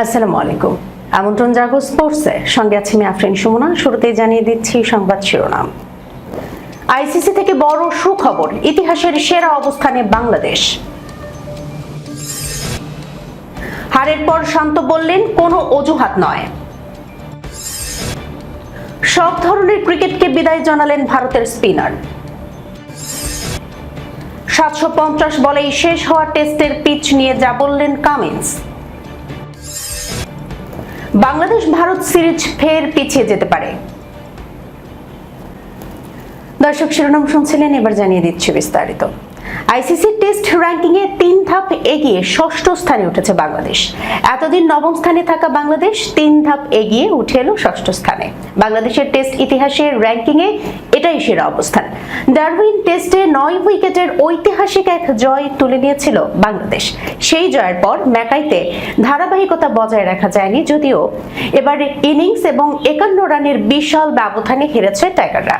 আসসালামু আলাইকুম। আমন্ত্রণ জাগো স্পোর্টসে, সঙ্গে আছি আমি আফরিন সুমনা। শুরুতেই জানিয়ে দিচ্ছি সংবাদ শিরোনাম। আইসিসি থেকে বড় সুখবর, ইতিহাসের সেরা অবস্থানে বাংলাদেশ। হারের পর শান্ত বললেন, কোনো অজুহাত নয়। সব ধরনের ক্রিকেটকে বিদায় জানালেন ভারতের স্পিনার। 750 বলেই শেষ হওয়া টেস্টের পিচ নিয়ে যা বললেন কামিন্স। বাংলাদেশ ভারত সিরিজ ফের পিছিয়ে যেতে পারে। দর্শক, শিরোনাম শুনছিলেন, এবার জানিয়ে দিচ্ছি বিস্তারিত। আইসিসি টেস্ট র্যাঙ্কিং এ 3 ধাপ এগিয়ে ষষ্ঠ স্থানে উঠেছে বাংলাদেশ। এতদিন নবম স্থানে থাকা বাংলাদেশ 3 ধাপ এগিয়ে উঠে এলো ষষ্ঠ স্থানে। বাংলাদেশের টেস্ট ইতিহাসের র্যাঙ্কিং এ এটাই সেরা অবস্থান। ডারউইন টেস্টে 9 উইকেটের ঐতিহাসিক এক জয় তুলে নিয়েছিল বাংলাদেশ। সেই জয়ের পর ম্যাকাইতে ধারাবাহিকতা বজায় রাখা যায়নি, যদিও এবার ইনিংস এবং 51 রানের বিশাল ব্যবধানে হেরেছে টাইগাররা।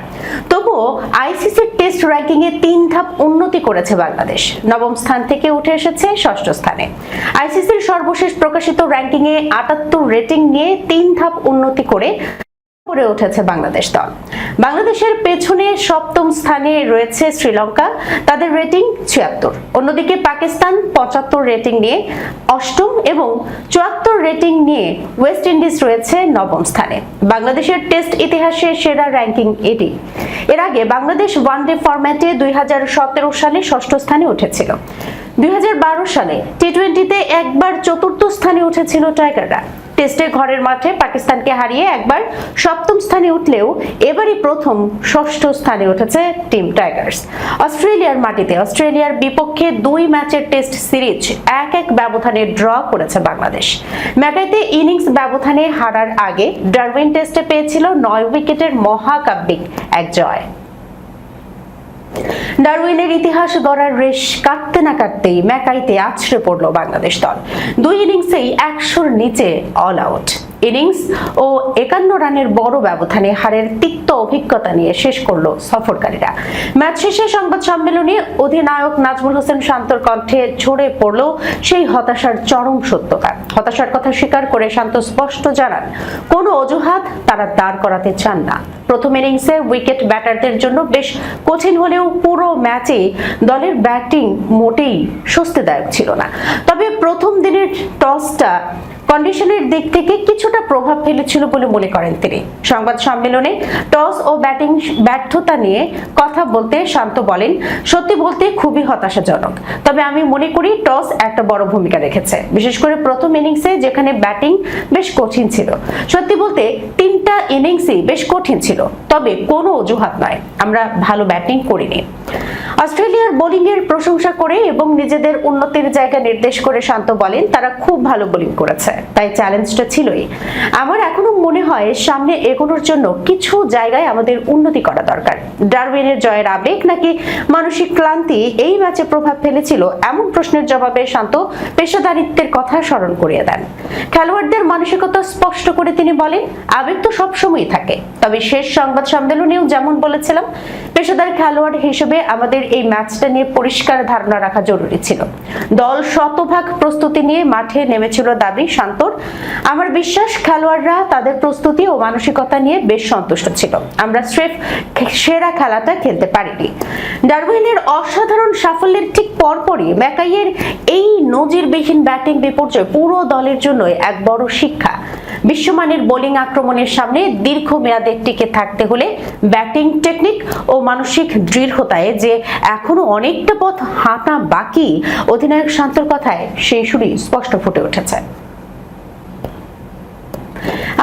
তবুও আইসিসি টেস্ট র্যাঙ্কিং এ 3 ধাপ উন্নতি করেছে বাংলাদেশ। নবম স্থান থেকে উঠে এসেছে ষষ্ঠ স্থানে। আইসিসির সর্বশেষ প্রকাশিত র্যাঙ্কিং এ 78 রেটিং নিয়ে 3 ধাপ উন্নতি করে উঠেছে বাংলাদেশ দল। বাংলাদেশের পেছনে সপ্তম স্থানে রয়েছে শ্রীলঙ্কা, তাদের রেটিং 76। অন্যদিকে পাকিস্তান 75 রেটিং নিয়ে অষ্টম এবং 74 রেটিং নিয়ে ওয়েস্ট ইন্ডিজ রয়েছে নবম স্থানে। বাংলাদেশের টেস্ট ইতিহাসে সেরা র্যাঙ্কিং এটি। এর আগে বাংলাদেশ ওয়ানডে ফরম্যাটে 2017 সালে ষষ্ঠ স্থানে উঠেছিল। 2012 সালে টি-20তে একবার চতুর্থ স্থানে উঠেছিল টাইগাররা। টেস্টে ঘরের মাঠে পাকিস্তানকে হারিয়ে একবার সপ্তম স্থানে উঠলেও এবারই প্রথম ষষ্ঠ স্থানে উঠেছে টিম টাইগার্স। অস্ট্রেলিয়ার মাটিতে অস্ট্রেলিয়ার বিপক্ষে 2 ম্যাচের টেস্ট সিরিজ 1-1 ব্যবধানে ড্র করেছে বাংলাদেশ। ম্যাকাইতে ইনিংস ব্যবধানে হারার আগে ডারউইন টেস্টে পেয়েছিল 9 উইকেটের মহাকাব্যিক এক জয়। ডারউইনের ইতিহাস গড়ার রেশ কাটতে না কাটতেই ম্যাকাইতে আছড়ে পড়ল বাংলাদেশ দল। 2 ইনিংসেই 100-র নিচে অল আউট। ইনিংস ও 51 রানের বড় ব্যবধানে হারের তিক্ত অভিজ্ঞতা নিয়ে শেষ করলো সফরকারীরা। ম্যাচ শেষে সংবাদ সম্মেলনে অধিনায়ক নাজমুল হোসেন শান্তর কণ্ঠে ঝরে পড়ল সেই হতাশার চরম সত্যতা। হতাশার কথা স্বীকার করে শান্ত স্পষ্ট জানান, কোনো অজুহাত তারা দাঁড় করাতে চান না। প্রথম ইনিংসে উইকেট ব্যাটারদের জন্য বেশ কঠিন হলেও পুরো ম্যাচে দলের ব্যাটিং মোটেই স্বস্তিদায়ক ছিল না। তবে প্রথম দিনের টসটা কন্ডিশনের দিক থেকে কিছুটা প্রভাব ফেলেছিল বলে মনে করেন তিনি। সংবাদ সম্মেলনে টস ও ব্যাটিং ব্যর্থতা নিয়ে কথা বলতে শান্ত বলেন, সত্যি বলতে খুবই হতাশাজনক। তবে আমি মনে করি টস একটা বড় ভূমিকা রেখেছে, বিশেষ করে প্রথম ইনিংসে যেখানে ব্যাটিং বেশ কঠিন ছিল। সত্যি বলতে 3টা ইনিংসই বেশ কঠিন ছিল, তবে কোনো অজুহাত নয়, আমরা ভালো ব্যাটিং করিনি। অস্ট্রেলিয়ার বোলিং এর প্রশংসা করে এবং নিজেদের উন্নতির জায়গা নির্দেশ করে শান্ত বলেন, তারা খুব ভালো বোলিং করেছে, তাই চ্যালেঞ্জটা ছিলই। আমার এখনো মনে হয় সামনে এগোনোর জন্য কিছু জায়গায় আমাদের উন্নতি করা দরকার। ডারউইনের জয়ের আবেগ নাকি মানসিক ক্লান্তি এই ম্যাচে প্রভাব ফেলেছিল, এমন প্রশ্নের জবাবে শান্ত পেশাদারিত্বের কথা স্মরণ করিয়ে দেন। খেলোয়াড়দের মানসিকতা স্পষ্ট করে তিনি বলেন, আবেগ তো সবসময়ই থাকে, তবে শেষ সংবাদ সম্মেলনেও যেমন বলেছিলাম, পেশাদার খেলোয়াড় হিসেবে আমাদের এই ম্যাচটা নিয়ে পরিষ্কার ধারণা রাখা জরুরি ছিল। দল শতভাগ প্রস্তুতি নিয়ে মাঠে নেমেছিল দাবি শান্তর। আমার বিশ্বাস খেলোয়াড়রা তাদের প্রস্তুতি ও মানসিকতা নিয়ে বেশ সন্তুষ্ট ছিল। আমরা স্রেফ সেরা খেলাটা খেলতে পারিনি। ডারউইনের অসাধারণ সাফল্যের ঠিক পরপরই ম্যাকাইয়ের এই নজিরবিহীন ব্যাটিং বিপর্যয় পুরো দলের জন্য এক বড় শিক্ষা। বিশ্বমানের বোলিং আক্রমণের সামনে দীর্ঘমেয়াদে টিকে থাকতে হলে ব্যাটিং টেকনিক ও মানসিক দৃঢ়তায় যে এখনো অনেকটা পথ হাঁটা বাকি, অধিনায়ক শান্তর কথায় সেই সুরই স্পষ্ট ফুটে উঠেছে।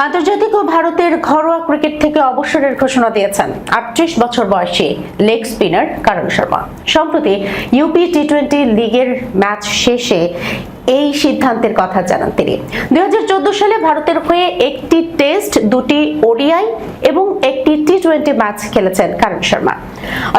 আন্তর্জাতিক ও ভারতের ঘরোয়া ক্রিকেট থেকে অবসরের ঘোষণা দিয়েছেন 38 বছর বয়সী লেগ স্পিনার করণ শর্মা। সম্প্রতি ইউপি টি-20 লিগের ম্যাচ শেষে এই সিদ্ধান্তের কথা জানান তিনি। 2014 সালে ভারতের হয়ে একটি টেস্ট, 2টি ওডিআই এবং একটি টি-20 ম্যাচ খেলেছেন করণ শর্মা।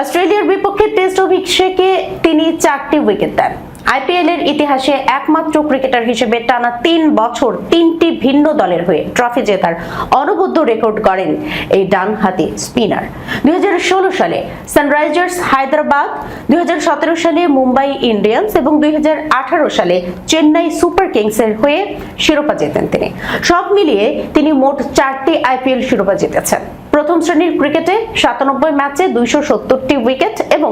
অস্ট্রেলিয়ার বিপক্ষে টেস্ট অভিষেকে তিনি 4টি উইকেট দেন। আইপিএল এর ইতিহাসে একমাত্র ক্রিকেটার হিসেবে টানা 3 বছর 3টি ভিন্ন দলের হয়ে ট্রফি জেতার অনবদ্য রেকর্ড করেন এই ডানহাতি স্পিনার। 2016 সালে সানরাইজার্স হায়দ্রাবাদ, 2017 সালে মুম্বাই ইন্ডিয়ান্স এবং 2018 সালে চেন্নাই সুপার কিংসের হয়ে শিরোপা জেতেন তিনি। সব মিলিয়ে তিনি মোট 4টি আইপিএল শিরোপা জিতেছেন। প্রথম শ্রেণীর ক্রিকেটে 97 ম্যাচে 270টি উইকেট এবং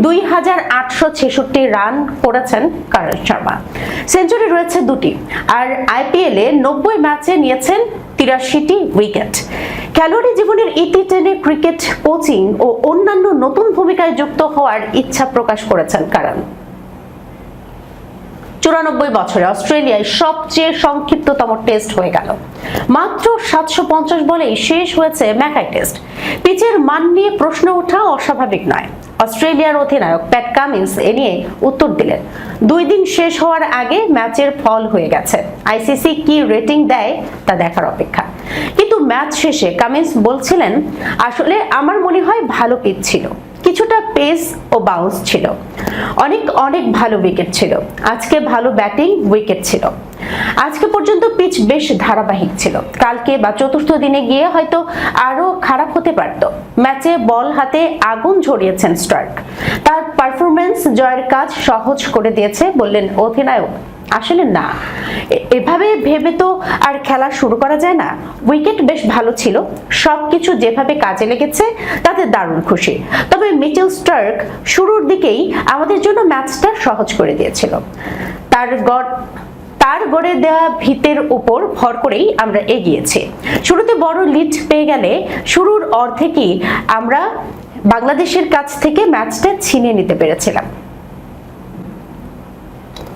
2866 রান করেছেন করণ শর্মা। সেঞ্চুরি রয়েছে 2টি, আর আইপিএলে 90 ম্যাচে নিয়েছেন 83টি উইকেট। খেলোয়াড়ী জীবনের ইতি টেনে ক্রিকেট কোচিং ও অন্যান্য নতুন ভূমিকায় যুক্ত হওয়ার ইচ্ছা প্রকাশ করেছেন করণ। 94 বছরে অস্ট্রেলিয়ায় সবচেয়ে সংক্ষিপ্ততম টেস্ট হয়ে গেল। মাত্র 750 বলেই শেষ হয়েছে ম্যাকাই টেস্ট। পিচের মান নিয়ে প্রশ্ন ওঠা অস্বাভাবিক নয়। অস্ট্রেলিয়ার অধিনায়ক প্যাট কামিন্স এ নিয়ে উত্তর দিলেন, 2 দিন শেষ হওয়ার আগে ম্যাচের ফল হয়ে গেছে। আইসিসি কি রেটিং দেয় তা দেখার অপেক্ষা। কিন্তু ম্যাচ শেষে কামিন্স বলছিলেন, আসলে আমার মনে হয় ভালো পিচ ছিল, কিছুটা পেস ও বাউন্স ছিল, অনেক ভালো উইকেট ছিল, আজকে ভালো ব্যাটিং উইকেট ছিল। আজকে পর্যন্ত পিচ বেশ ধারাবাহিক ছিল, কালকে বা চতুর্থ দিনে গিয়ে হয়তো আরো খারাপ হতে পারত। ম্যাচে বল হাতে আগুন ঝরিয়েছেন স্টার্ক, তার পারফরমেন্স জয়ের কাজ সহজ করে দিয়েছে বললেন অধিনায়ক। আসলে না, এভাবে ভেবে তো আর খেলা শুরু করা যায় না। উইকেট বেশ ভালো ছিল, সবকিছু যেভাবে কাজে লেগেছে তাতে দারুণ খুশি। তবে মিচেল স্টার্ক শুরুর দিকেই আমাদের জন্য ম্যাচটা সহজ করে দিয়েছিল। তার গড়ে দেওয়া ভিতের উপর ভর করেই আমরা এগিয়েছি। শুরুতে বড় লিড পেয়ে গেলে শুরুর অর্ধেকই আমরা বাংলাদেশের কাছ থেকে ম্যাচটা ছিনিয়ে নিতে পেরেছিলাম।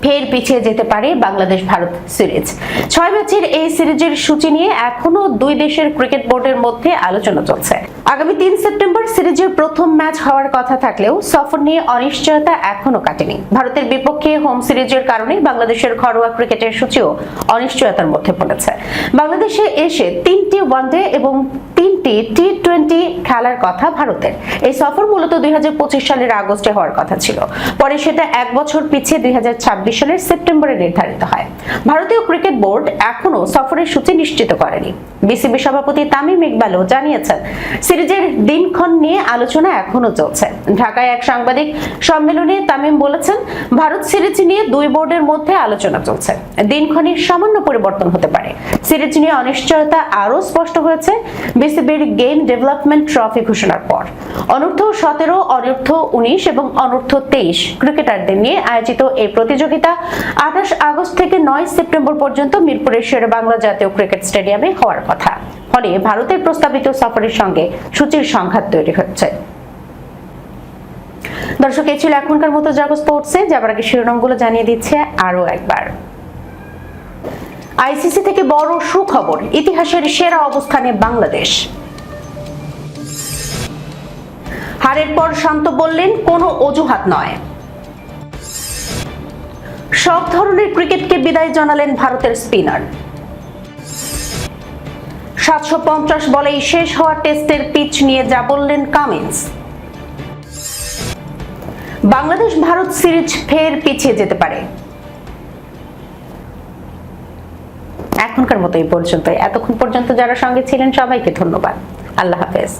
ফের পিছিয়ে যেতে পারে বাংলাদেশ ভারত সিরিজ। 6 ম্যাচের এই সিরিজের সূচি নিয়ে এখনো 2 দেশের ক্রিকেট বোর্ডের মধ্যে আলোচনা চলছে। আগামী 3 সেপ্টেম্বর সিরিজের প্রথম ম্যাচ হওয়ার কথা থাকলেও সফর নিয়ে অনিশ্চয়তা এখনো কাটেনি। ভারতের বিপক্ষে হোম সিরিজের কারণে বাংলাদেশের ঘরোয়া ক্রিকেটের সূচিও অনিশ্চয়তার মধ্যে পড়েছে। বাংলাদেশে এসে 3টি ওয়ানডে এবং 3টি টি-20 খেলার কথা ভারতের। এই সফর মূলত 2025 সালের আগস্টে হওয়ার কথা ছিল, পরে সেটা 1 বছর পিছিয়ে 2026 সালের সেপ্টেম্বরে নির্ধারিত হয়। ভারতীয় ক্রিকেট বোর্ড এখনো সফরের সূচি নিশ্চিত করেনি। বিসিবি সভাপতি তামিম ইকবালও জানিয়েছেন, সিরিজের দিনক্ষণ নিয়ে আলোচনা এখনো চলছে। ঢাকায় এক সাংবাদিক সম্মেলনে তামিম বলেছেন, ভারত সিরিজ নিয়ে 2 বোর্ডের মধ্যে আলোচনা চলছে, দিনক্ষণের সামান্য পরিবর্তন হতে পারে। সিরিজ নিয়ে অনিশ্চয়তা আরো স্পষ্ট হয়েছে বিসিবির গেম ডেভেলপমেন্ট ট্রফি ঘোষণার পর। অনূর্ধ্ব-17, অনূর্ধ্ব-19 এবং অনূর্ধ্ব-23 ক্রিকেটারদের নিয়ে আয়োজিত এই প্রতিযোগিতা 28 আগস্ট থেকে 9 সেপ্টেম্বর পর্যন্ত মিরপুরের শেরেবাংলা জাতীয় ক্রিকেট স্টেডিয়ামে হওয়ার কথা। ফলে ভারতের প্রস্তাবিত সফরের সঙ্গে সূচির সংঘাত তৈরি হচ্ছে। দর্শক, এই ছিল এখনকার মতো জাগো স্পোর্টসে। যাবার আগে শিরোনামগুলো জানিয়ে দিচ্ছে আরো একবার। আইসিসি থেকে বড় সুখবর, ইতিহাসের সেরা অবস্থানে বাংলাদেশ। হারের পর শান্ত বললেন, কোনো অজুহাত নয়। সব ধরনের ক্রিকেটকে বিদায় জানালেন ভারতের স্পিনার। 750 বলেই শেষ হওয়া টেস্টের পিচ নিয়ে যা বললেন কামিন্স। বাংলাদেশ ভারত সিরিজ ফের পিছিয়ে যেতে পারে। এখনকার মতো এই পর্যন্ত। এতক্ষণ পর্যন্ত যারা সঙ্গে ছিলেন সবাইকে ধন্যবাদ। আল্লাহ হাফেজ।